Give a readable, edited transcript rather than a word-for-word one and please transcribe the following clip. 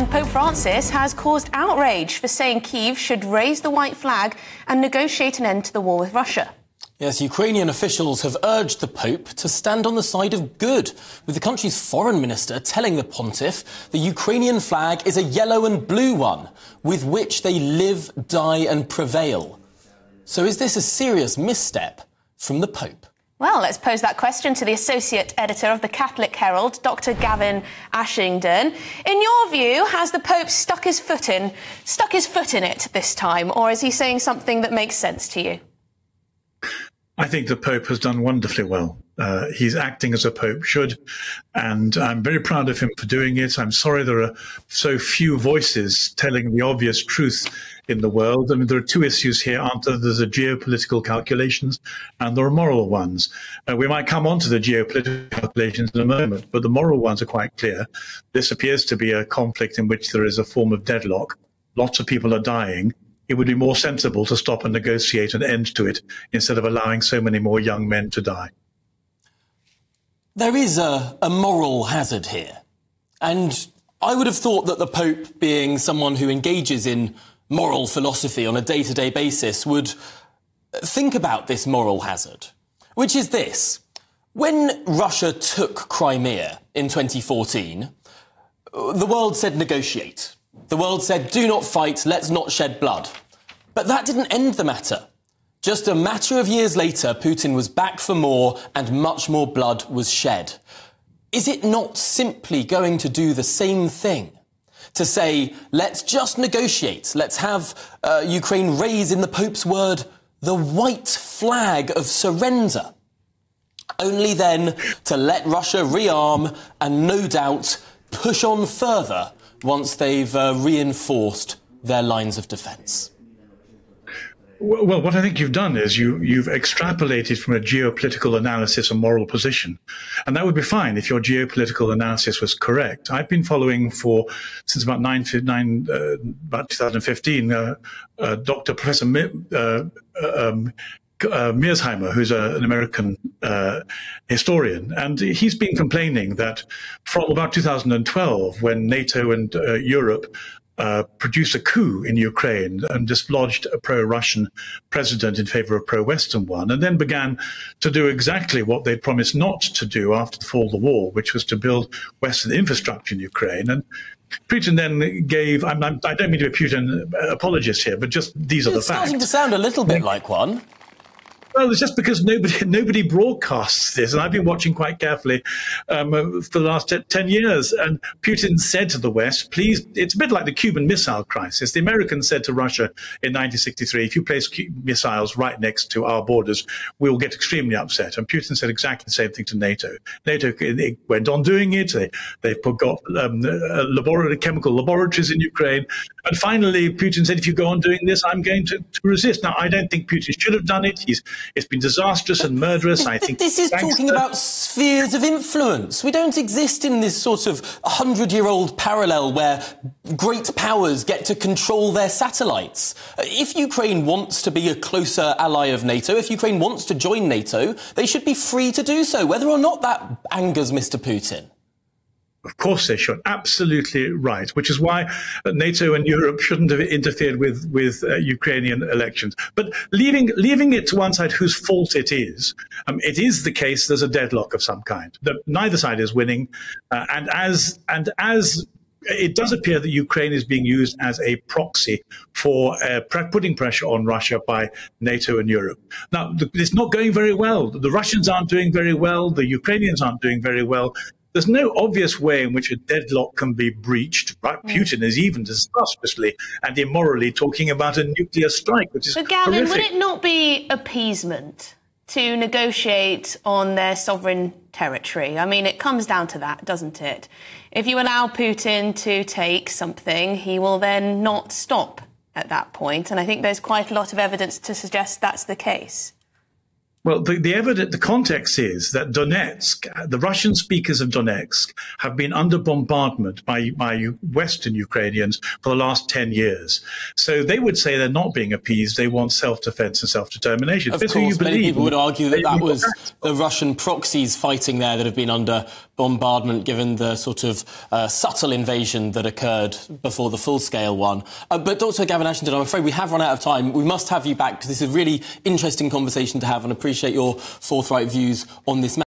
And Pope Francis has caused outrage for saying Kyiv should raise the white flag and negotiate an end to the war with Russia. Yes, Ukrainian officials have urged the Pope to stand on the side of good, with the country's foreign minister telling the pontiff the Ukrainian flag is a yellow and blue one, with which they live, die and prevail. So is this a serious misstep from the Pope? Well, let's pose that question to the associate editor of the Catholic Herald, Dr. Gavin Ashenden. In your view, has the Pope stuck his foot in it this time, or is he saying something that makes sense to you? I think the Pope has done wonderfully well. He's acting as a Pope should, and I'm very proud of him for doing it. I'm sorry there are so few voices telling the obvious truth in the world. I mean, there are two issues here, aren't there? There's the geopolitical calculations and there are moral ones. We might come on to the geopolitical calculations in a moment, but the moral ones are quite clear. This appears to be a conflict in which there is a form of deadlock. Lots of people are dying. It would be more sensible to stop and negotiate an end to it instead of allowing so many more young men to die. There is a moral hazard here. And I would have thought that the Pope, being someone who engages in moral philosophy on a day-to-day basis, would think about this moral hazard, which is this. When Russia took Crimea in 2014, the world said negotiate. The world said, do not fight, let's not shed blood. But that didn't end the matter. Just a matter of years later, Putin was back for more and much more blood was shed. Is it not simply going to do the same thing? To say, let's just negotiate, let's have Ukraine raise, in the Pope's word, the white flag of surrender. Only then to let Russia rearm and no doubt push on further once they've reinforced their lines of defence. Well, what I think you've done is you've extrapolated from a geopolitical analysis a moral position. And that would be fine if your geopolitical analysis was correct. I've been following since about 2015, Dr. Professor Mearsheimer, who's an American historian, and he's been complaining that from about 2012, when NATO and Europe produced a coup in Ukraine and dislodged a pro-Russian president in favor of a pro-Western one, and then began to do exactly what they promised not to do after the fall of the wall, which was to build Western infrastructure in Ukraine. And Putin then gave, I don't mean to be a Putin apologist here, but just these are the facts. It's starting to sound a little bit like one. Well, it's just because nobody broadcasts this, and I've been watching quite carefully for the last 10 years. And Putin said to the West, please, it's a bit like the Cuban Missile Crisis. The Americans said to Russia in 1963, if you place missiles right next to our borders, we'll get extremely upset. And Putin said exactly the same thing to NATO. NATO went on doing it. They got chemical laboratories in Ukraine. And finally, Putin said, if you go on doing this, I'm going to resist. Now, I don't think Putin should have done it. It's been disastrous and murderous. I think this is talking about spheres of influence. We don't exist in this sort of 100-year-old parallel where great powers get to control their satellites. If Ukraine wants to be a closer ally of NATO, if Ukraine wants to join NATO, they should be free to do so, whether or not that angers Mr. Putin. Of course they should. Absolutely right. Which is why NATO and Europe shouldn't have interfered with Ukrainian elections. But leaving it to one side whose fault it is the case there's a deadlock of some kind. Neither side is winning. And as it does appear that Ukraine is being used as a proxy for putting pressure on Russia by NATO and Europe. Now, it's not going very well. The Russians aren't doing very well. The Ukrainians aren't doing very well. There's no obvious way in which a deadlock can be breached. Right? Putin is even disastrously and immorally talking about a nuclear strike, which is Gavin, horrific. would it not be appeasement to negotiate on their sovereign territory? I mean, it comes down to that, doesn't it? If you allow Putin to take something, he will then not stop at that point. And I think there's quite a lot of evidence to suggest that's the case. Well, the context is that Donetsk, the Russian speakers of Donetsk, have been under bombardment by Western Ukrainians for the last 10 years. So they would say they're not being appeased. They want self-defense and self-determination. Of course, many people would argue that that was the Russian proxies fighting there that have been under bombardment, given the sort of subtle invasion that occurred before the full-scale one. But Dr. Gavin Ashenden, I'm afraid we have run out of time. We must have you back because this is a really interesting conversation to have, and appreciate your forthright views on this matter.